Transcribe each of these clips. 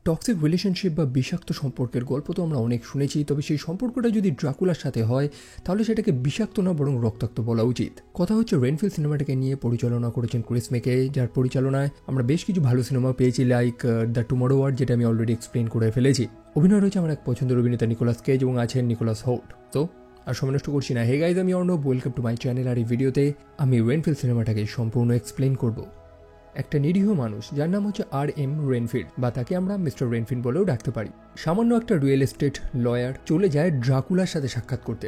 Toxic relationship বা বিষাক্ত সম্পর্কের গল্প তো আমরা অনেক শুনেছি, তবে সেই সম্পর্কটা যদি ড্রাকুলার সাথে হয় তাহলে সেটাকে বিষাক্ত না বরং রক্তাক্ত বলা উচিত। কথা হচ্ছে রেনফিল্ড সিনেমাটাকে নিয়ে পরিচালনা করেছেন ক্রিস মেকে, যার পরিচালনায় আমরা বেশ কিছু ভালো সিনেমা পেয়েছি, লাইক দ্য টুমরো ওয়ার, যেটা আমি অলরেডি এক্সপ্লেন করে ফেলেছি। অভিনয় রয়েছে আমার এক পছন্দের অভিনেতা নিকোলাস কেজ এবং আছেন নিকোলাস হোল্ট। তো আর সময় নষ্ট করছি না, হে গাইজ, আমি Arnab, welcome to my channel. আর এই ভিডিওতে আমি রেনফিল্ড সিনেমাটাকে সম্পূর্ণ এক্সপ্লেন করব। একটা নিরীহ মানুষ যার নাম হচ্ছে আর.এম. রেনফিল্ড, বা তাকে আমরা মিস্টার রেনফিল্ড বলেও ডাকতে পারি। সামান্য একটা রিয়েল এস্টেট লয়ার চলে যায় ড্রাকুলার সাথে সাক্ষাৎ করতে।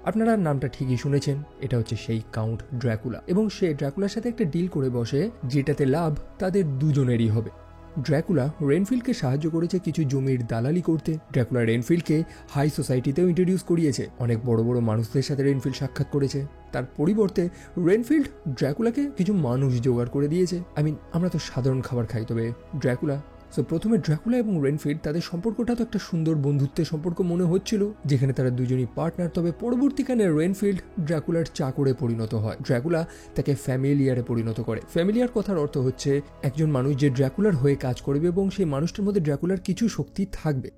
আপনারা নামটা ঠিকই শুনেছেন, এটা হচ্ছে সেই কাউন্ট ড্রাকুলা, এবং সে ড্রাকুলার সাথে একটা ডিল করে বসে যেটাতে লাভ তাদের দুজনেরই হবে। ড্রাকুলা রেনফিল্ডকে সাহায্য করেছে কিছু জমির দালালি করতে। ড্রাকুলা রেনফিল্ডকে হাই সোসাইটিতেও ইন্ট্রোডিউস করিয়েছে, অনেক বড় বড় মানুষদের সাথে রেনফিল্ড সাক্ষাৎ করেছে। তার পরিবর্তে রেনফিল্ড ড্রাকুলাকে কিছু মানুষ জোগাড় করে দিয়েছে। আমরা তো সাধারণ খাবার খাই, তবে ড্রাকুলা। প্রথমে ড্রাকুলা এবং রেনফিল্ড তাদের সম্পর্কটা তো একটা সুন্দর বন্ধুত্বের সম্পর্ক মনে হচ্ছিল, যেখানে তারা দুজনই পার্টনার। তবে পরবর্তীকালে রেনফিল্ড ড্রাকুলার চাকরে পরিণত হয়, ড্রাকুলা তাকে ফ্যামিলিয়ারে পরিণত করে। ফ্যামিলিয়ার কথার অর্থ হচ্ছে একজন মানুষ যে ড্রাকুলার হয়ে কাজ করবে এবং সেই মানুষটার মধ্যে ড্রাকুলার কিছু শক্তি থাকবে।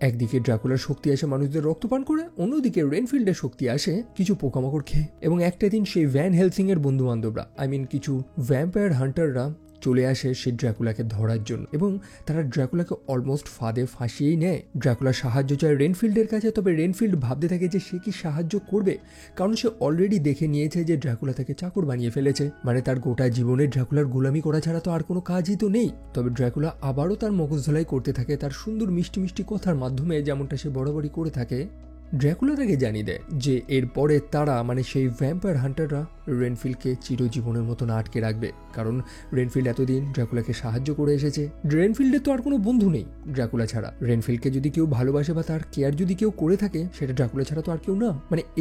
একদিকে ড্রাকুলার শক্তি আসে মানুষদের রক্তপান করে, অন্যদিকে রেনফিল্ডের শক্তি আসে কিছু পোকামাকড় খেয়ে। এবং একটা দিন সেই ভ্যান হেলসিং এর বন্ধু বান্ধবরা, কিছু ভ্যাম্পায়ার হান্টাররা চলে আসে সেই ড্রাকুলাকে ধরার জন্য, এবং তারা ড্রাকুলাকে অলমোস্ট ফাঁদে ফাঁসিয়েই নেয়। ড্রাকুলা সাহায্য চায় রেনফিল্ডের কাছে, তবে রেনফিল্ড ভাবতে থাকে যে সে কি সাহায্য করবে, কারণ সে অলরেডি দেখে নিয়েছে যে ড্রাকুলা তাকে চাকর বানিয়ে ফেলেছে। তার গোটা জীবনে ড্রাকুলার গোলামি করা ছাড়া তো আর কোনো কাজই তো নেই। তবে ড্রাকুলা আবারও তার মগজ ধলাই করতে থাকে তার সুন্দর মিষ্টি মিষ্টি কথার মাধ্যমে, যেমনটা সে বরাবরই করে থাকে। ড্রাকুলা তাকে জানিয়ে দেয় যে এরপরে তারা সেই ভ্যাম্পায়ার হান্টাররা রেনফিল্ডকে চিরজীবনের মতন আটকে রাখবে, কারণ রেনফিল্ড এতদিন ড্রাকুলাকে সাহায্য করে এসেছে। রেনফিল্ডের তো আর কোনো বন্ধু নেই ড্রাকুলা ছাড়া। রেনফিল্ডকে যদি কেউ ভালোবাসে বা তার কেয়ার যদি কেউ করে থাকে, সেটা ড্রাকুলা ছাড়া তো আর কেউ না।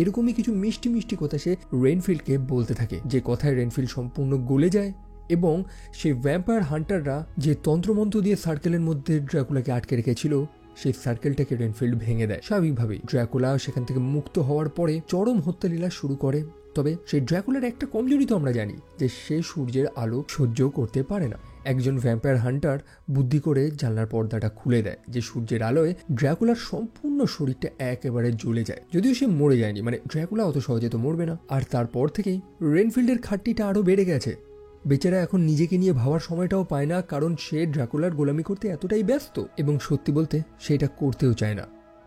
এরকমই কিছু মিষ্টি মিষ্টি কথা সে রেনফিল্ডকে বলতে থাকে, যে কথায় রেনফিল্ড সম্পূর্ণ গলে যায়। এবং সেই ভ্যাম্পায়ার হান্টাররা যে তন্ত্রমন্ত্র দিয়ে সার্কেলের মধ্যে ড্রাকুলাকে আটকে রেখেছিল, সেই সার্কেলটাকে রেনফিল্ড ভেঙে দেয়। স্বাভাবিকভাবেই ড্রাকুলা সেখান থেকে মুক্ত হওয়ার পরে চরম হত্যালীলা শুরু করে। তবে সেই ড্রাকুলার একটা কমজোরি তো আমরা জানি, যে সে সূর্যের আলো সহ্য করতে পারে না। একজন ভ্যাম্পায়ার হান্টার বুদ্ধি করে জানলার পর্দাটা খুলে দেয়, যে সূর্যের আলোয় ড্রাকুলার সম্পূর্ণ শরীরটা একেবারে জ্বলে যায়। যদিও সে মরে যায়নি, ড্রাকুলা অত সহজে তো মরবে না। আর তারপর থেকেই রেনফিল্ডের খাটনিটা আরো বেড়ে গেছে। বেচারা এখন নিজেকে নিয়ে ভাবার সময়টাও পায় না, কারণ সে ড্রাকুলার গোলামি করতে এতটাই ব্যস্ত, এবং সত্যি বলতে সেটা করতেও চায় না।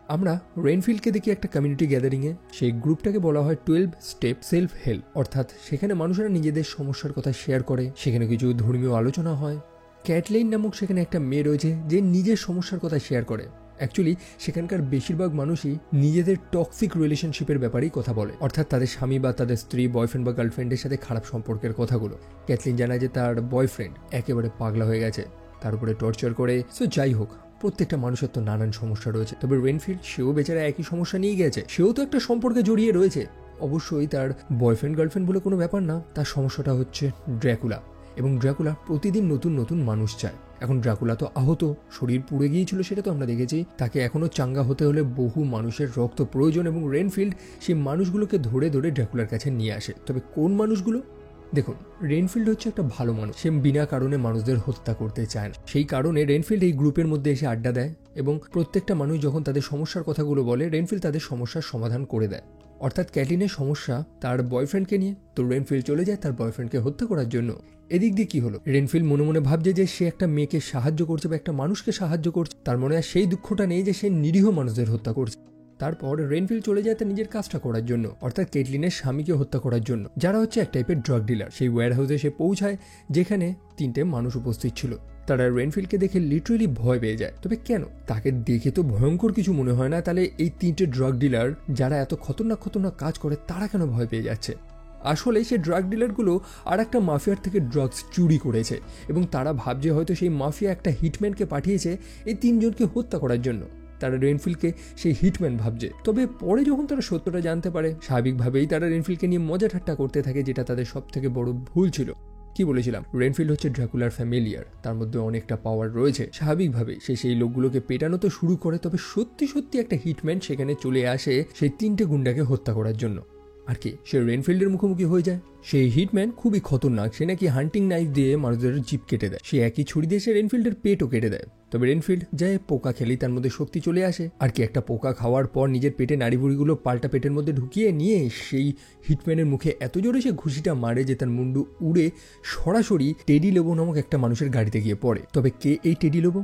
আমরা রেনফিল্ডকে দেখি একটা কমিউনিটি গ্যাদারিংয়ে। সেই গ্রুপটাকে বলা হয় 12 স্টেপ সেলফ হেল্প, অর্থাৎ সেখানে মানুষেরা নিজেদের সমস্যার কথা শেয়ার করে। সেখানে কিছু ধর্মীয় আলোচনা হয়। ক্যাটলাইন নামক সেখানে একটা মেয়ে রয়েছে যে নিজের সমস্যার কথা শেয়ার করে। অ্যাকচুয়ালি সেখানকার বেশিরভাগ মানুষই নিজেদের টক্সিক রিলেশনশিপের ব্যাপারেই কথা বলে, অর্থাৎ তাদের স্বামী বা তাদের স্ত্রী, বয়ফ্রেন্ড বা গার্লফ্রেন্ডের সাথে খারাপ সম্পর্কের কথাগুলো। ক্যাথলিন জানায় যে তার বয়ফ্রেন্ড একেবারে পাগলা হয়ে গেছে, তার উপরে টর্চার করে। যাই হোক, প্রত্যেকটা মানুষের তো নানান সমস্যা রয়েছে। তবে রেনফিল্ড, সেও বেচারা একই সমস্যা নিয়ে গেছে, সেও তো একটা সম্পর্কে জড়িয়ে রয়েছে। অবশ্যই তার বয়ফ্রেন্ড গার্লফ্রেন্ড বলে কোনো ব্যাপার না, তার সমস্যাটা হচ্ছে ড্রাকুলা। এবং ড্রাকুলা প্রতিদিন নতুন নতুন মানুষ চায়। এখন ড্রাকুলা তো আহত, শরীর পুড়ে গিয়েছিল, সেটা তো আমরা দেখেছি। তাকে এখনো চাঙ্গা হতে হলে বহু মানুষের রক্ত প্রয়োজন, এবং রেনফিল্ড সেই মানুষগুলোকে ধরে ধরে ড্রাকুলার কাছে নিয়ে আসে। তবে কোন মানুষগুলো? দেখুন, রেনফিল্ড হচ্ছে একটা ভালো মানুষ, সে বিনা কারণে মানুষদের হত্যা করতে চায় না। সেই কারণে রেনফিল্ড এই গ্রুপের মধ্যে এসে আড্ডা দেয়, এবং প্রত্যেকটা মানুষ যখন তাদের সমস্যার কথাগুলো বলে, রেনফিল্ড তাদের সমস্যার সমাধান করে দেয়। অর্থাৎ ক্যাটলিনের সমস্যা তার বয়ফ্রেন্ডকে নিয়ে, তো রেনফিল্ড চলে যায় তার বয়ফ্রেন্ডকে হত্যা করার জন্য। এদিক দিয়ে কি হলো, রেনফিল্ড মনে মনে ভাবছে যে সে একটা মেয়েকে সাহায্য করছে বা একটা মানুষকে সাহায্য করছে। তার মনে আর সেই দুঃখটা নেই যে সে নিরীহ মানুষদের হত্যা করছে। তারপর রেনফিল্ড চলে যায় তার নিজের কাজটা করার জন্য, অর্থাৎ ক্যাটলিনের স্বামীকে হত্যা করার জন্য, যারা হচ্ছে এক টাইপের ড্রাগ ডিলার। সেই ওয়্যার হাউসে সে পৌঁছায়, যেখানে 3টে মানুষ উপস্থিত ছিল। তারা রেনফিল্ডকে দেখে লিটারেলি ভয় পেয়ে যায়। তবে কেন? তাকে দেখে তো ভয়ঙ্কর কিছু মনে হয় না, তাহলে এই 3টে ড্রাগ ডিলার যারা এত খতরনাক খতরনাক কাজ করে, তারা কেন ভয় পেয়ে যাচ্ছে? আসলে সে ড্রাগ ডিলারগুলো আর একটা মাফিয়ার থেকে ড্রাগস চুরি করেছে, এবং তারা ভাবছে হয়তো সেই মাফিয়া একটা হিটম্যানকে পাঠিয়েছে এই 3জনকে হত্যা করার জন্য। তারা রেনফিল্ডকে সেই হিটম্যান ভাবছে। তবে পরে যখন তারা সত্যটা জানতে পারে, স্বাভাবিকভাবেই তারা রেনফিল্ডকে নিয়ে মজা ঠাট্টা করতে থাকে, যেটা তাদের সব থেকে বড় ভুল ছিল। কি বলেছিলাম, রেনফিল্ড হচ্ছে ড্রাকুলার ফ্যামিলিয়ার, তার মধ্যে অনেকটা পাওয়ার রয়েছে। স্বাভাবিকভাবেই সে সেই লোকগুলোকে পেটানো তো শুরু করে, তবে সত্যি সত্যি একটা হিটম্যান সেখানে চলে আসে সেই 3টে গুন্ডাকে হত্যা করার জন্য। আর কি, সে রেনফিল্ডের মুখোমুখি হয়ে যায়। সেই হিটম্যান খুবই খতরনাক, সে নাকি হান্টিং নাইফ দিয়ে মানুষদের জিপ কেটে দেয়। সে একই ছুরি দিয়ে সে রেনফিল্ডের পেটও কেটে দেয়। তবে রেনফিল্ড যে পোকা খেলেই তার মধ্যে শক্তি চলে আসে আর কি একটা পোকা খাওয়ার পর নিজের পেটে নাড়িভুড়িগুলো পাল্টা পেটের মধ্যে ঢুকিয়ে নিয়ে সেই হিটম্যানের মুখে এত জোরে সে ঘুষিটা মারে যে তার মুন্ডু উড়ে সরাসরি টেডি লোবো নামক একটা মানুষের গাড়িতে গিয়ে পড়ে। তবে কে এই টেডি লোবো?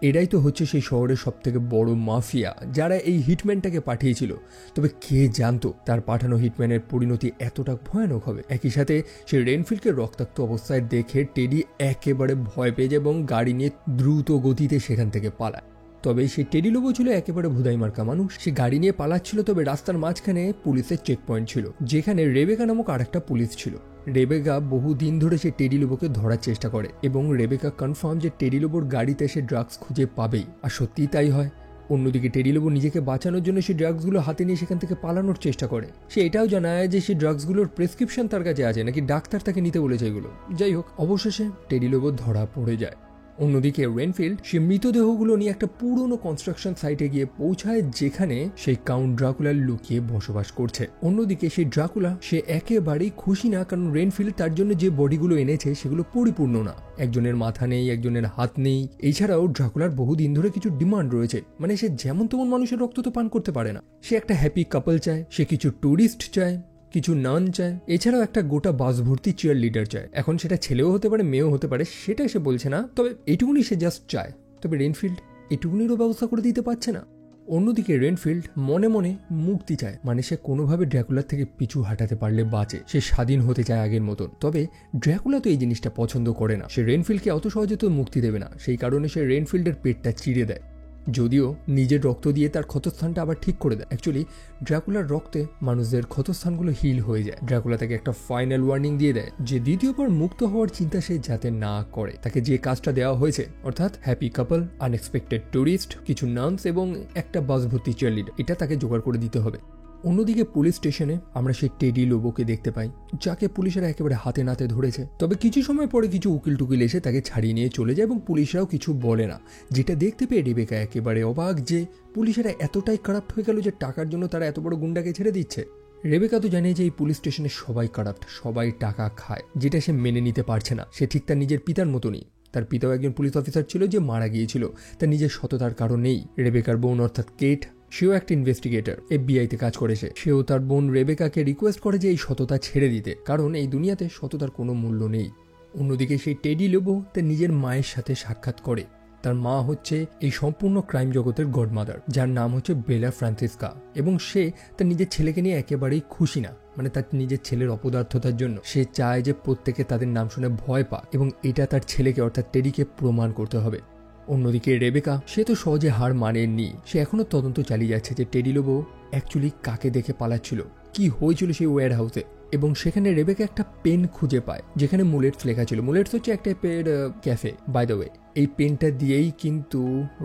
এরাই তো হচ্ছে সেই শহরের সবথেকে বড় মাফিয়া যারা এই হিটম্যানটাকে পাঠিয়েছিল। তবে কে জানতো তার পাঠানো হিটম্যানের পরিণতি এতটা ভয়ানক হবে। একই সাথে সেই রেনফিল্ডকে রক্তাক্ত অবস্থায় দেখে টেডি একেবারে ভয় পেয়ে যায় এবং গাড়ি নিয়ে দ্রুত গতিতে সেখান থেকে পালায়। তবে সেই টেডি লোবো ছিল একেবারে ভুদাই মার্কা মানুষ। সে গাড়ি নিয়ে পালাচ্ছিল, তবে রাস্তার মাঝখানে পুলিশের চেক পয়েন্ট ছিল যেখানে রেবেকা নামক আরেকটা পুলিশ ছিল। রেবেকা বহুদিন ধরে সে টেডি লোবোকে ধরার চেষ্টা করে এবং রেবেকা কনফার্ম যে টেডি লোবোর গাড়িতে সে ড্রাগস খুঁজে পাবেই, আর সত্যিই তাই হয়। অন্যদিকে টেডি লোবো নিজেকে বাঁচানোর জন্য সেই ড্রাগসগুলো হাতে নিয়ে সেখান থেকে পালানোর চেষ্টা করে। সে এটাও জানায় যে সেই ড্রাগসগুলোর প্রেসক্রিপশন তার কাছে আছে, নাকি ডাক্তার তাকে নিতে বলেছে এগুলো। যাই হোক, অবশেষে টেডি লোবো ধরা পড়ে যায়। অন্যদিকে রেনফিল্ড সে মৃতদেহগুলো নিয়ে একটা পুরনো কনস্ট্রাকশন সাইটে গিয়ে পৌঁছায় যেখানে সেই কাউন্ট ড্রাকুলা লুকিয়ে বসবাস করছে। অন্যদিকে সেই ড্রাকুলা সে একেবারেই খুশি না, কারণ রেনফিল্ড তার জন্য যে বডিগুলো এনেছে সেগুলো পরিপূর্ণ না। একজনের মাথা নেই, একজনের হাত নেই। এছাড়াও ড্রাকুলার বহুদিন ধরে কিছু ডিমান্ড রয়েছে, মানে সে যেমন তেমন মানুষের রক্ত তো পান করতে পারে না। সে একটা হ্যাপি কাপল চায়, সে কিছু ট্যুরিস্ট চায়, কিছু নান চায়, এছাড়াও একটা গোটা বাস ভর্তি চিয়ার লিডার চায়। এখন সেটা ছেলেও হতে পারে, মেয়েও হতে পারে, সেটা সে বলছে না, তবে এইটুকুনি সে জাস্ট চায়। তবে রেনফিল্ড এটুকুনিরও ব্যবস্থা করে দিতে পারছে না। অন্যদিকে রেনফিল্ড মনে মনে মুক্তি চায়, মানে সে কোনোভাবে ড্র্যাকুলার থেকে পিছু হাঁটাতে পারলে বাঁচে, সে স্বাধীন হতে চায় আগের মতন। তবে ড্র্যাকুলা তো এই জিনিসটা পছন্দ করে না, সে রেনফিল্ডকে অত সহজে তো মুক্তি দেবে না। সেই কারণে সে রেনফিল্ডের পেটটা চিড়ে দেয়, যদিও নিজের রক্ত দিয়ে তার ক্ষতস্থানটা আবার ঠিক করে দেয়। অ্যাকচুয়ালি ড্র্যাকুলার রক্তে মানুষদের ক্ষতস্থানগুলো হিল হয়ে যায়। ড্র্যাকুলা তাকে একটা ফাইনাল ওয়ার্নিং দিয়ে দেয় যে দ্বিতীয়বার মুক্ত হওয়ার চিন্তা সে যাতে না করে। তাকে যে কাজটা দেওয়া হয়েছে, অর্থাৎ হ্যাপি কাপল, আনএক্সপেক্টেড ট্যুরিস্ট, কিছু নার্স এবং একটা বাস ভর্তি চিয়ারলিডার, এটা তাকে জোগাড় করে দিতে হবে। অন্যদিকে পুলিশ স্টেশনে আমরা সেই টেডি লোবোকে দেখতে পাই, যাকে পুলিশেরা একেবারে হাতে নাতে ধরেছে। তবে কিছু সময় পরে কিছু উকিল টুকিল এসে তাকে ছাড়িয়ে নিয়ে চলে যায় এবং পুলিশরাও কিছু বলে না, যেটা দেখতে পেয়ে রেবেকা একেবারে অবাক যে পুলিশেরা এতটাই কারাপ্ট হয়ে গেল যে টাকার জন্য তারা এত বড় গুন্ডাকে ছেড়ে দিচ্ছে। রেবেকা তো জানে যে এই পুলিশ স্টেশনে সবাই কারাপ্ট, সবাই টাকা খায়, যেটা সে মেনে নিতে পারছে না। সে ঠিক তার নিজের পিতার মতনই, তার পিতাও একজন পুলিশ অফিসার ছিল যে মারা গিয়েছিল, তার নিজের সততার কারণেই। রেবেকার বোন অর্থাৎ কেট, সেও একটা ইনভেস্টিগেটর, এফবিআইতে কাজ করেছে। সেও তার বোন রেবেকাকে রিকোয়েস্ট করে যে এই সততা ছেড়ে দিতে, কারণ এই দুনিয়াতে সততার কোনো মূল্য নেই। অন্যদিকে সেই টেডি লোবো তার নিজের মায়ের সাথে সাক্ষাৎ করে। তার মা হচ্ছে এই সম্পূর্ণ ক্রাইম জগতের গডমাদার, যার নাম হচ্ছে বেলা ফ্রান্সিসকা, এবং সে তার নিজের ছেলেকে নিয়ে একেবারেই খুশি না। মানে তার নিজের ছেলের অপদার্থতার জন্য সে চায় যে প্রত্যেকে তাদের নাম শুনে ভয় পাক, এবং এটা তার ছেলেকে অর্থাৎ টেডিকে প্রমাণ করতে হবে। অন্যদিকে রেবেকা সে তো সহজে হার মানেননি, সে এখনো তদন্ত চালিয়ে যাচ্ছে যে টেডি লোবো অ্যাকচুয়ালি কাকে দেখে পালাচ্ছিল, কি হয়েছিল সেই ওয়্যার হাউসে। এবং সেখানে রেবেকা একটা পেন খুঁজে পায় যেখানে মুলেটস লেখা ছিল। মুলেটস হচ্ছে একটা টাইপের ক্যাফে, বাই দ্য ওয়ে। এই পেনটা দিয়েই কিন্তু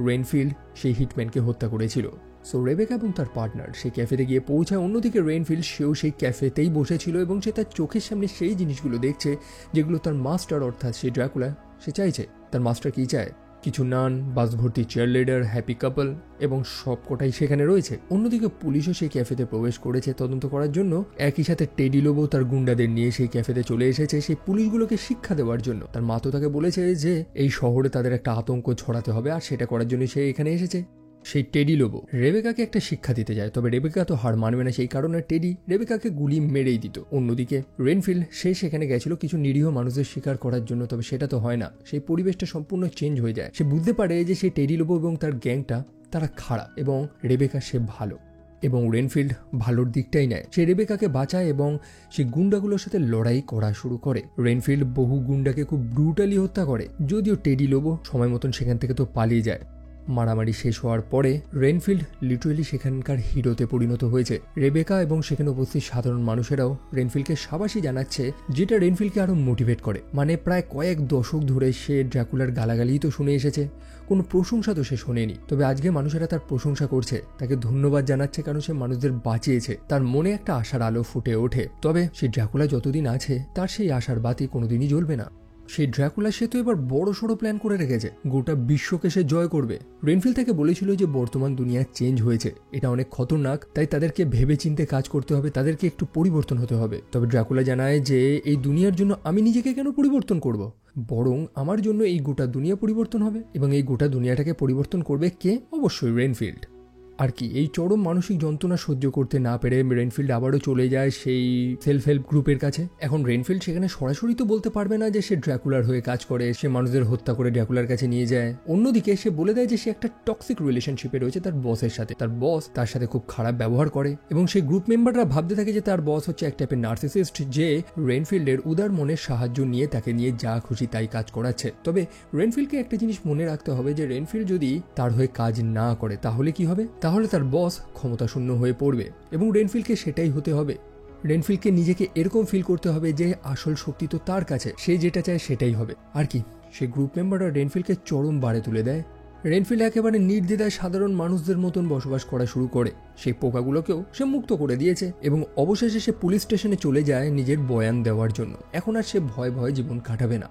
রেনফিল্ড সেই হিটম্যানকে হত্যা করেছিল। সো রেবেকা এবং তার পার্টনার সেই ক্যাফেতে গিয়ে পৌঁছায়। অন্যদিকে রেনফিল্ড সেও সেই ক্যাফেতেই বসেছিল এবং সে তার চোখের সামনে সেই জিনিসগুলো দেখছে যেগুলো তার মাস্টার অর্থাৎ সেই ড্র্যাকুলা সে চাইছে। তার মাস্টার কি চায়? কিছু নান, বাস ভর্তি চিয়ারলিডার, হ্যাপি কাপল, এবং সবকটাই সেখানে রয়েছে। অন্যদিকে পুলিশও সেই ক্যাফেতে প্রবেশ করেছে তদন্ত করার জন্য। একই সাথে টেডি লোবো তার গুন্ডাদের নিয়ে সেই ক্যাফেতে চলে এসেছে সেই পুলিশগুলোকে শিক্ষা দেওয়ার জন্য। তার মা তো তাকে বলেছে যে এই শহরে তাদের একটা আতঙ্ক ছড়াতে হবে, আর সেটা করার জন্য সে এখানে এসেছে। সেই টেডি লোবো রেবেকাকে একটা শিক্ষা দিতে যায়, তবে রেবেকা তো হার মানবে না। সেই কারণে টেডি রেবেকাকে গুলি মেরেই দিত। অন্যদিকে রেনফিল্ড সে সেখানে গেছিল কিছু নিরীহ মানুষের শিকার করার জন্য, তবে সেটা তো হয় না। সেই পরিবেশটা সম্পূর্ণ চেঞ্জ হয়ে যায়। সে বুঝতে পারে যে সেই টেডি লোবো এবং তার গ্যাংটা তারা খারাপ এবং রেবেকা সে ভালো, এবং রেনফিল্ড ভালোর দিকটাই নেয়। সে রেবেকাকে বাঁচায় এবং সে গুন্ডাগুলোর সাথে লড়াই করা শুরু করে। রেনফিল্ড বহু গুন্ডাকে খুব ব্রুটালি হত্যা করে, যদিও টেডি লোবো সময় মতন সেখান থেকে তো পালিয়ে যায়। মারামারি শেষ হওয়ার পরে রেনফিল্ড লিটারেলি সেখানকার হিরোতে পরিণত হয়েছে। রেবেকা এবং সেখানে উপস্থিত সাধারণ মানুষেরাও রেনফিল্ডকে সাবাসী জানাচ্ছে, যেটা রেনফিল্ডকে আরো মোটিভেট করে। মানে প্রায় কয়েক দশক ধরে সে ড্র্যাকুলার গালাগালি তো শুনে এসেছে, কোনো প্রশংসা তো সে শোনেনি। তবে আজকে মানুষেরা তার প্রশংসা করছে, তাকে ধন্যবাদ জানাচ্ছে, কারণ সে মানুষদের বাঁচিয়েছে। তার মনে একটা আশার আলো ফুটে ওঠে। তবে সে ড্র্যাকুলা যতদিন আছে তার সেই আশার বাতি কোনোদিনই জ্বলবে না। সেই ড্রাকুলা সে তো এবার বড় সড়ো প্ল্যান করে রেখেছে, গোটা বিশ্বকে সে জয় করবে। রেনফিল্ড তাকে বলেছিল যে বর্তমান দুনিয়া চেঞ্জ হয়েছে, এটা অনেক খতরনাক, তাই তাদেরকে ভেবে চিন্তে কাজ করতে হবে, তাদেরকে একটু পরিবর্তন হতে হবে। তবে ড্রাকুলা জানায় যে এই দুনিয়ার জন্য আমি নিজেকে কেন পরিবর্তন করব, বরং আমার জন্য এই গোটা দুনিয়া পরিবর্তন হবে, এবং এই গোটা দুনিয়াটাকে পরিবর্তন করবে কে? অবশ্যই রেনফিল্ড। আর কি এই চরম মানসিক যন্ত্রণা সহ্য করতে না পেরে রেনফিল্ড আবারও চলে যায় সেই সেলফ হেল্প গ্রুপের কাছে। এখন রেনফিল্ড সেখানে সরাসরি তো বলতে পারবে না যে সে ড্রাকুলার হয়ে কাজ করে, সে মানুষদের হত্যা করে ড্রাকুলার কাছে নিয়ে যায়। অন্যদিকে সে বলে দেয় যে সে একটা টক্সিক রিলেশনশিপে রয়েছে তার বসের সাথে, তার বস তার সাথে খুব খারাপ ব্যবহার করে, এবং সেই গ্রুপ মেম্বাররা ভাবতে থাকে যে তার বস হচ্ছে এক টাইপের নার্সিসিস্ট, যে রেনফিল্ডের উদার মনের সাহায্য নিয়ে তাকে নিয়ে যা খুশি তাই কাজ করাচ্ছে। তবে রেনফিল্ডকে একটা জিনিস মনে রাখতে হবে যে রেনফিল্ড যদি তার হয়ে কাজ না করে তাহলে কি হবে? তাহলে তার বস ক্ষমতাশূন্য হয়ে পড়বে, এবং রেনফিল্ডকে সেটাই হতে হবে। রেনফিল্ডকে নিজেকে এরকম ফিল করতে হবে যে আসল শক্তি তো তার কাছে, সে যেটা চায় সেটাই হবে। আর কি সে গ্রুপ মেম্বাররা রেনফিল্ডকে চরম বারে তুলে দেয়। রেনফিল্ড একেবারে নির্দ্বিধায় সাধারণ মানুষদের মতন বসবাস করা শুরু করে, সেই পোকাগুলোকেও সে মুক্ত করে দিয়েছে, এবং অবশেষে সে পুলিশ স্টেশনে চলে যায় নিজের বয়ান দেওয়ার জন্য। এখন আর সে ভয়ে ভয়ে জীবন কাটাবে না।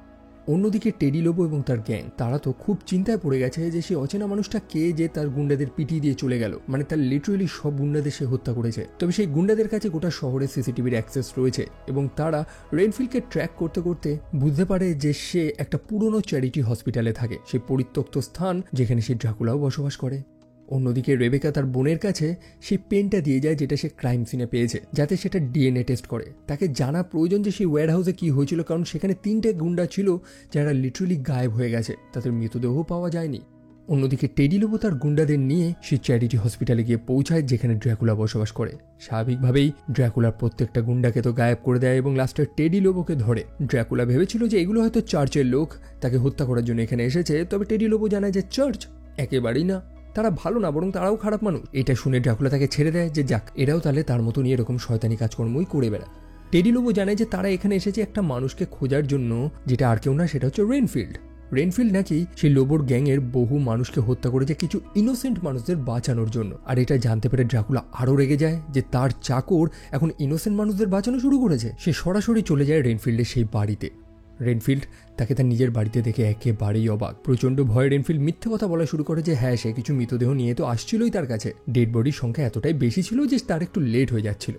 অন্যদিকে টেডি লোবো এবং তার গ্যাং তারা তো খুব চিন্তায় পড়ে গেছে যে সে অচেনা মানুষটা কে, যে তার গুন্ডাদের পিটিয়ে দিয়ে চলে গেল, মানে তার লিটারেলি সব গুন্ডাদের সে হত্যা করেছে। তবে সেই গুন্ডাদের কাছে গোটা শহরে সিসিটিভির অ্যাক্সেস রয়েছে, এবং তারা রেনফিল্ডকে ট্র্যাক করতে করতে বুঝতে পারে যে সে একটা পুরনো চ্যারিটি হসপিটালে থাকে, সেই পরিত্যক্ত স্থান যেখানে সে ড্রাকুলাও বসবাস করে। অন্যদিকে রেবেকা তার বোনের কাছে সেই পেনটা দিয়ে যায় যেটা সে ক্রাইম সিনে পেয়েছে, যাতে সেটা ডিএনএ টেস্ট করে। তাকে জানা প্রয়োজন যে সেই ওয়্যার হাউসে কী হয়েছিল, কারণ সেখানে 3টে গুন্ডা ছিল যারা লিটারালি গায়েব হয়ে গেছে, তাদের মৃতদেহ পাওয়া যায়নি। অন্যদিকে টেডি লোবো তার গুন্ডাদের নিয়ে সেই চ্যারিটি হসপিটালে গিয়ে পৌঁছায় যেখানে ড্রাকুলা বসবাস করে। স্বাভাবিকভাবেই ড্রাকুলার প্রত্যেকটা গুন্ডাকে তো গায়েব করে দেয় এবং লাস্টে টেডি লোবোকে ধরে। ড্রাকুলা ভেবেছিল যে এগুলো হয়তো চার্চের লোক তাকে হত্যা করার জন্য এখানে এসেছে, তবে টেডি লোবো জানায় যে চার্চ একেবারেই না, তারা ভালো না, বরং তারাও খারাপ মানুষ। এটা শুনে ড্রাকুলা তাকে ছেড়ে দেয় যে যাক, এরাও তাহলে তার মতনই এরকম শয়তানি কাজকর্মই করে বেড়ায়। টেডি লোবো জানায় যে তারা এখানে এসেছে একটা মানুষকে খোঁজার জন্য, যেটা আর কেউ না, সেটা হচ্ছে রেনফিল্ড। রেনফিল্ড নাকি সেই লোবোর গ্যাংয়ের বহু মানুষকে হত্যা করেছে কিছু ইনোসেন্ট মানুষদের বাঁচানোর জন্য। আর এটা জানতে পেরে ড্রাকুলা আরও রেগে যায় যে তার চাকর এখন ইনোসেন্ট মানুষদের বাঁচানো শুরু করেছে। সে সরাসরি চলে যায় রেনফিল্ডের সেই বাড়িতে। রেনফিল্ড তাকে তার নিজের বাড়িতে দেখে একেবারেই অবাক। প্রচণ্ড ভয়ে রেনফিল্ড মিথ্যে কথা বলা শুরু করে যে হ্যাঁ, সে কিছু মৃতদেহ নিয়ে তো আসছিলই তার কাছে, ডেড বডির সংখ্যা এতটাই বেশি ছিল যে তার একটু লেট হয়ে যাচ্ছিল।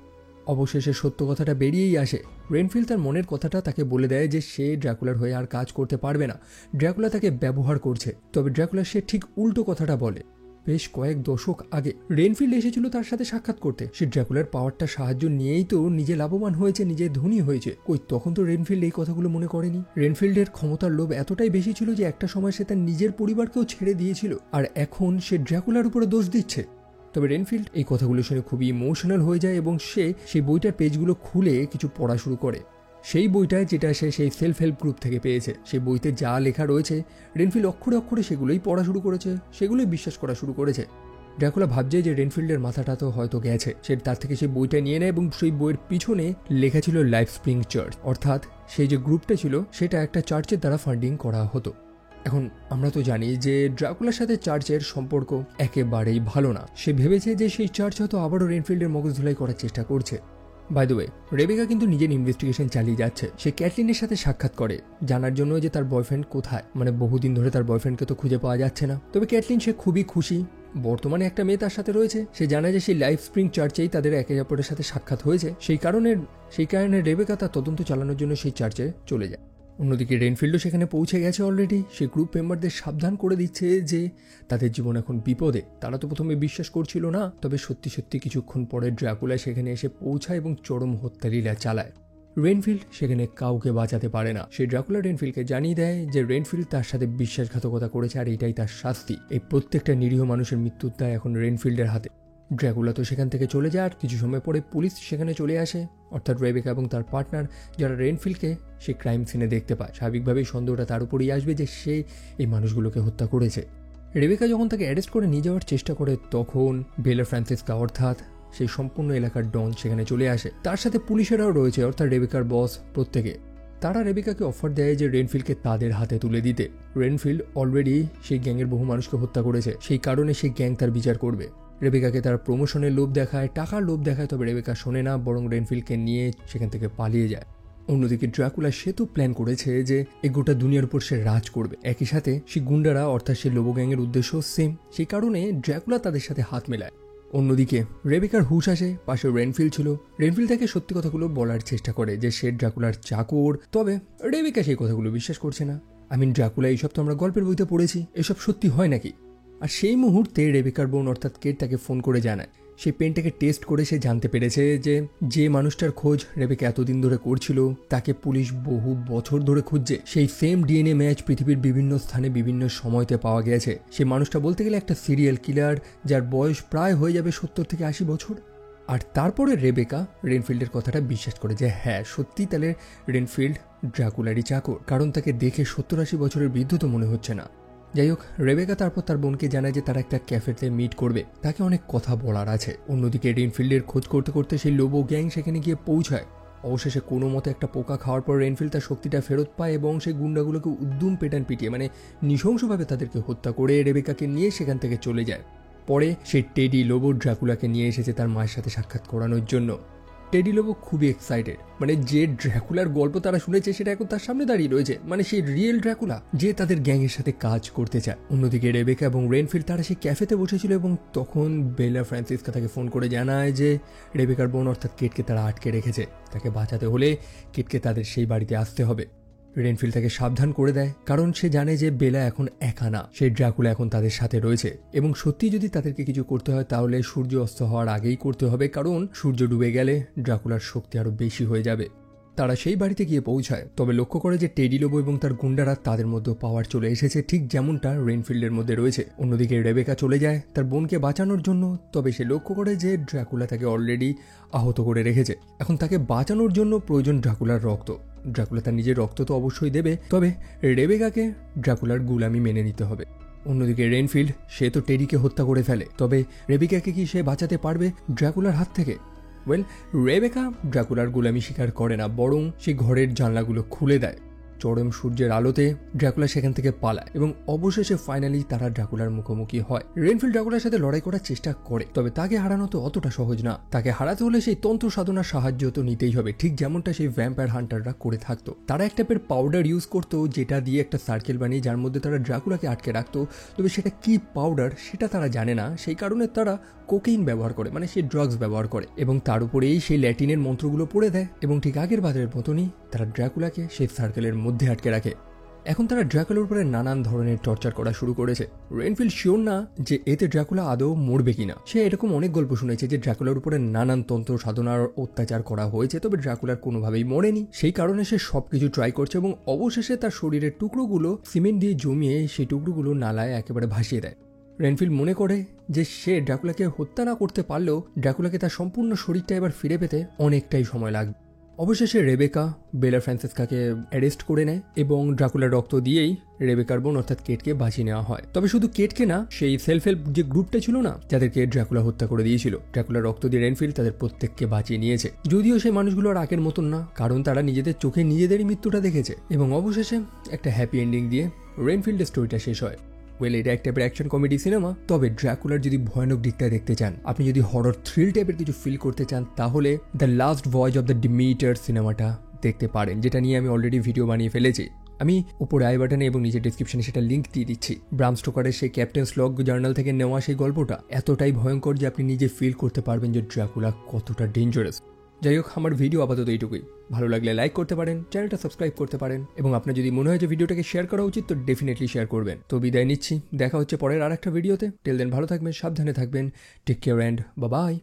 অবশেষে সত্য কথাটা বেরিয়েই আসে। রেনফিল্ড তার মনের কথাটা তাকে বলে দেয় যে সে ড্রাকুলার হয়ে আর কাজ করতে পারবে না, ড্রাকুলা তাকে ব্যবহার করছে। তবে ড্রাকুলা সে ঠিক উল্টো কথাটা বলে। বেশ কয়েক দশক আগে রেনফিল্ড এসেছিল তার সাথে সাক্ষাৎ করতে, সে ড্রাকুলার পাওয়ারটা সাহায্য নিয়েই তো নিজে লাভবান হয়েছে, নিজে ধনী হয়েছে। কই তখন তো রেনফিল্ড এই কথাগুলো মনে করেনি। রেনফিল্ডের ক্ষমতার লোভ এতটাই বেশি ছিল যে একটা সময় সে তার নিজের পরিবারকেও ছেড়ে দিয়েছিল, আর এখন সে ড্রাকুলার উপরে দোষ দিচ্ছে। তবে রেনফিল্ড এই কথাগুলো শুনে খুবই ইমোশনাল হয়ে যায় এবং সে সেই বইটার পেজগুলো খুলে কিছু পড়া শুরু করে। সেই বইটা যেটা সে সেই সেলফ হেল্প গ্রুপ থেকে পেয়েছে, সেই বইতে যা লেখা রয়েছে রেনফিল্ড অক্ষরে অক্ষরে সেগুলোই পড়া শুরু করেছে, সেগুলোই বিশ্বাস করা শুরু করেছে। ড্রাকুলা ভাবছে যে রেনফিল্ডের মাথাটা তো হয়তো গেছে, সে তার থেকে সেই বইটা নিয়ে নেয় এবং সেই বইয়ের পিছনে লেখা ছিল লাইফ স্প্রিং চার্চ, অর্থাৎ সেই যে গ্রুপটা ছিল সেটা একটা চার্চের দ্বারা ফান্ডিং করা হতো। এখন আমরা তো জানি যে ড্রাকুলার সাথে চার্চের সম্পর্ক একেবারেই ভালো না। সে ভেবেছে যে সেই চার্চ হয়তো আবারও রেনফিল্ডের মগজ ধুলাই করার চেষ্টা করছে। বাই দ্য ওয়ে, রেবেকা কিন্তু নিজের ইনভেস্টিগেশন চালিয়ে যাচ্ছে। সে ক্যাটলিনের সাথে সাক্ষাৎ করে জানার জন্য যে তার বয়ফ্রেন্ড কোথায়, মানে বহুদিন ধরে তার বয়ফ্রেন্ডকে তো খুঁজে পাওয়া যাচ্ছে না। তবে ক্যাটলিন সে খুবই খুশি, বর্তমানে একটা মেয়ে তার সাথে রয়েছে। সে জানে যে সেই লাইফ স্প্রিং চার্চেই তাদের একে অপরের সাথে সাক্ষাৎ হয়েছে, সেই কারণে রেবেকা তার তদন্ত চালানোর জন্য সেই চার্চে চলে যায়। অন্যদিকে রেনফিল্ডও সেখানে পৌঁছে গেছে অলরেডি। সে গ্রুপ মেম্বারদের সাবধান করে দিচ্ছে যে তাদের জীবন এখন বিপদে। তারা তো প্রথমে বিশ্বাস করছিল না, তবে সত্যি সত্যি কিছুক্ষণ পরে ড্রাকুলা সেখানে এসে পৌঁছায় এবং চরম হত্যালীলা চালায়। রেনফিল্ড সেখানে কাউকে বাঁচাতে পারে না। সে ড্রাকুলা রেনফিল্ডকে জানিয়ে দেয় যে রেনফিল্ড তার সাথে বিশ্বাসঘাতকতা করেছে আর এটাই তার শাস্তি। এই প্রত্যেকটা নিরীহ মানুষের মৃত্যুর দায় এখন রেনফিল্ডের হাতে। ড্রাকুলা তো সেখান থেকে চলে যায়, আর কিছু সময় পরে পুলিশ সেখানে চলে আসে, অর্থাৎ রেবেকা এবং তার পার্টনার, যারা রেনফিল্ডকে সেই ক্রাইম সিনে দেখতে পায়। স্বাভাবিকভাবেই সন্দেহটা তার উপরেই আসবে যে সে এই মানুষগুলোকে হত্যা করেছে। রেবেকা যখন তাকে অ্যারেস্ট করে নিয়ে যাওয়ার চেষ্টা করে, তখন বেলা ফ্রান্সিসকা অর্থাৎ সেই সম্পূর্ণ এলাকার ডন সেখানে চলে আসে। তার সাথে পুলিশেরাও রয়েছে, অর্থাৎ রেবেকার বস প্রত্যেকে। তারা রেবেকাকে অফার দেয় যে রেনফিল্ডকে তাদের হাতে তুলে দিতে। রেনফিল্ড অলরেডি সেই গ্যাংয়ের বহু মানুষকে হত্যা করেছে, সেই কারণে সেই গ্যাং তার বিচার করবে। রেবেকাকে তারা প্রমোশনের লোভ দেখায়, টাকার লোভ দেখায়, তবে রেবেকা শোনে না, বরং রেনফিল্ডকে নিয়ে সেখান থেকে পালিয়ে যায়। অন্যদিকে ড্রাকুলা সে তো প্ল্যান করেছে যে এই গোটা দুনিয়ার উপর সে রাজ করবে, একই সাথে সে গুন্ডারা অর্থাৎ সে লোবো গ্যাংয়ের উদ্দেশ্য সেম, সেই কারণে ড্রাকুলা তাদের সাথে হাত মেলায়। অন্যদিকে রেবেকার হুশ আসে, পাশে রেনফিল্ড ছিল। রেনফিল্ড তাকে সত্যি কথাগুলো বলার চেষ্টা করে যে সে ড্রাকুলার চাকর, তবে রেবেকা সেই কথাগুলো বিশ্বাস করছে না। ড্রাকুলা এইসব তো আমরা গল্পের বইতে পড়েছি, এসব সত্যি হয় নাকি? আর সেই মুহূর্তে রেবেকার বোন অর্থাৎ কেট তাকে ফোন করে জানায় সেই পেনটাকে টেস্ট করে সে জানতে পেরেছে যে মানুষটার খোঁজ রেবেকা এতদিন ধরে করছিল তাকে পুলিশ বহু বছর ধরে খুঁজছে। সেই সেম ডিএনএ ম্যাচ পৃথিবীর বিভিন্ন স্থানে বিভিন্ন সময়তে পাওয়া গেছে। সেই মানুষটা বলতে গেলে একটা সিরিয়াল কিলার, যার বয়স প্রায় হয়ে যাবে 70 থেকে 80 বছর। আর তারপরে রেবেকা রেনফিল্ডের কথাটা বিশ্বাস করে যে হ্যাঁ সত্যি তাহলে রেনফিল্ড ড্রাকুলারই চাকর, কারণ তাকে দেখে 70-80 বছরের বৃদ্ধ তো মনে হচ্ছে না। যাই হোক, রেবেকা তারপর তার বোনকে জানায় যে তারা একটা ক্যাফেতে মিট করবে, তাকে অনেক কথা বলার আছে। অন্যদিকে রেনফিল্ডের খোঁজ করতে করতে সেই লোবো গ্যাং সেখানে গিয়ে পৌঁছায়। অবশেষে কোনো মতে একটা পোকা খাওয়ার পর রেনফিল্ড তার শক্তিটা ফেরত পায় এবং সেই গুন্ডাগুলোকে উদ্যম পেটান পিটিয়ে নৃশংসভাবে তাদেরকে হত্যা করে রেবেকাকে নিয়ে সেখান থেকে চলে যায়। পরে সেই টেডি লোবো ড্রাকুলাকে নিয়ে এসেছে তার মায়ের সাথে সাক্ষাৎ করানোর জন্য। টেডি লোবো খুবই এক্সাইটেড, যে ড্রাকুলার গল্প তারা শুনেছে সেটা এখন তার সামনে দাঁড়িয়ে রয়েছে, সেই রিয়েল ড্রাকুলা যে তাদের গ্যাংয়ের সাথে কাজ করতে চায়। অন্যদিকে রেবেকা এবং রেনফিল্ড তারা সেই ক্যাফেতে বসেছিল এবং তখন বেলা ফ্রান্সিসকা তাকে ফোন করে জানায় যে রেবেকার বোন অর্থাৎ কেটকে তারা আটকে রেখেছে, তাকে বাঁচাতে হলে কেটকে তাদের সেই বাড়িতে আসতে হবে। রেনফিল্ড তাকে সাবধান করে দেয়, কারণ সে জানে যে বেলা এখন একা না, সেই ড্রাকুলা এখন তাদের সাথে রয়েছে এবং সত্যি যদি তাদেরকে কিছু করতে হয় তাহলে সূর্য অস্ত হওয়ার আগেই করতে হবে, কারণ সূর্য ডুবে গেলে ড্রাকুলার শক্তি আরো বেশি হয়ে যাবে। তারা সেই বাড়িতে গিয়ে পৌঁছায়, তবে লক্ষ্য করে যে টেডি লোবো এবং তার গুন্ডারা তাদের মধ্যে পাওয়ার চলে এসেছে, ঠিক যেমনটা রেনফিল্ডের মধ্যে রয়েছে। অন্যদিকে রেবেকা চলে যায় তার বোনকে বাঁচানোর জন্য, তবে সে লক্ষ্য করে যে ড্রাকুলা তাকে অলরেডি আহত করে রেখেছে। এখন তাকে বাঁচানোর জন্য প্রয়োজন ড্রাকুলার রক্ত। ড্রাকুলা তার নিজের রক্ত তো অবশ্যই দেবে, তবে রেবেকাকে ড্রাকুলার গুলামি মেনে নিতে হবে। অন্যদিকে রেনফিল্ড সে তো টেডিকে হত্যা করে ফেলে, তবে রেবেকাকে কি সে বাঁচাতে পারবে ড্রাকুলার হাত থেকে? রেবেকা ড্রাকুলার গোলামি স্বীকার করে না, বরং সে ঘরের জানলাগুলো খুলে দেয়। চরম সূর্যের আলোতে ড্রাকুলা সেখান থেকে পালায় এবং অবশেষে ফাইনালি তারা ড্রাকুলার মুখোমুখি হয়। রেনফিল্ড ড্রাকুলার সাথে লড়াই করার চেষ্টা করে, তবে তাকে হারানো তো অতটা সহজ না। তাকে হারাতে হলে সেই তন্ত্র সাধনার সাহায্য তো নিতেই হবে, ঠিক যেমনটা সেই ভ্যাম্পায়ার হান্টাররা করে থাকতো। তারা এক টাইপের পাউডার ইউজ করতো, যেটা দিয়ে একটা সার্কেল বানিয়ে যার মধ্যে তারা ড্রাকুলাকে আটকে রাখতো। তবে সেটা কি পাউডার সেটা তারা জানে না, সেই কারণে তারা কোকেইন ব্যবহার করে, সেই ড্রাগস ব্যবহার করে এবং তার উপরেই সেই ল্যাটিনের মন্ত্রগুলো পড়ে দেয় এবং ঠিক আগের বাজারের মতনই তারা ড্রাকুলাকে সেই সার্কেলের মধ্যে আটকে রাখে। এখন তারা ড্রাকুলার উপরে নানান ধরনের টর্চার করা শুরু করেছে। রেনফিল্ড শিওর না যে এতে ড্রাকুলা আদৌ মরবে কিনা। সে এরকম অনেক গল্প শুনেছে যে ড্রাকুলার উপরে নানান তন্ত্র সাধনার অত্যাচার করা হয়েছে, তবে ড্রাকুলার কোনোভাবেই মরেনি। সেই কারণে সে সবকিছু ট্রাই করছে এবং অবশেষে তার শরীরের টুকরোগুলো সিমেন্ট দিয়ে জমিয়ে সেই টুকরোগুলো নালায় একেবারে ভাসিয়ে দেয়। রেনফিল্ড মনে করে যে সে ড্রাকুলাকে হত্যা না করতে পারলেও ড্রাকুলাকে তার সম্পূর্ণ শরীরটা এবার ফিরে পেতে অনেকটাই সময় লাগবে। অবশেষে রেবেকা বেলা ফ্রান্সিসকাকে অ্যারেস্ট করে নেয় এবং ড্রাকুলার রক্ত দিয়েই রেবেকার বোন অর্থাৎ কেটকে বাঁচিয়ে নেওয়া হয়। তবে শুধু কেটকে না, সেই সেলফ হেল্প যে গ্রুপটা ছিল না, যাদেরকে ড্রাকুলা হত্যা করে দিয়েছিল, ড্রাকুলার রক্ত দিয়ে রেনফিল্ড তাদের প্রত্যেককে বাঁচিয়ে নিয়েছে। যদিও সেই মানুষগুলো আর আগের মতন না, কারণ তারা নিজেদের চোখে নিজেদেরই মৃত্যুটা দেখেছে এবং অবশেষে একটা হ্যাপি এন্ডিং দিয়ে রেনফিল্ডের স্টোরিটা শেষ হয়। এটা এক টাইপের অ্যাকশন কমেডি সিনেমা, তবে ড্রাকুলার যদি ভয়ানক দিকটা দেখতে চান, আপনি যদি হরর থ্রিল টাইপের কিছু ফিল করতে চান, তাহলে the last voice of the ডিমিটার সিনেমাটা দেখতে পারেন, যেটা নিয়ে আমি অলরেডি ভিডিও বানিয়ে ফেলেছি। আমি উপরে আই বাটনে এবং নিচে ডিসক্রিপশনে সেটা লিঙ্ক দিয়ে দিচ্ছি। ব্রাম স্টোকারের সেই ক্যাপ্টেন্স লগ জার্নাল থেকে নেওয়া সেই গল্পটা এতটাই ভয়ঙ্কর যে আপনি নিজে ফিল করতে পারবেন যে ড্রাকুলা কতটা ডেঞ্জারাস। যাই হোক, আমার ভিডিও আপাতত এইটুকুই। ভালো লাগলে লাইক করতে পারেন, চ্যানেলটা সাবস্ক্রাইব করতে পারেন এবং আপনার যদি মনে হয় যে ভিডিওটাকে শেয়ার করা উচিত তো ডেফিনেটলি শেয়ার করবেন। তো বিদায় নিচ্ছি, দেখা হচ্ছে পরের আর একটা ভিডিওতে। টিল দেন ভালো থাকবেন, সাবধানে থাকবেন, take care and bye by.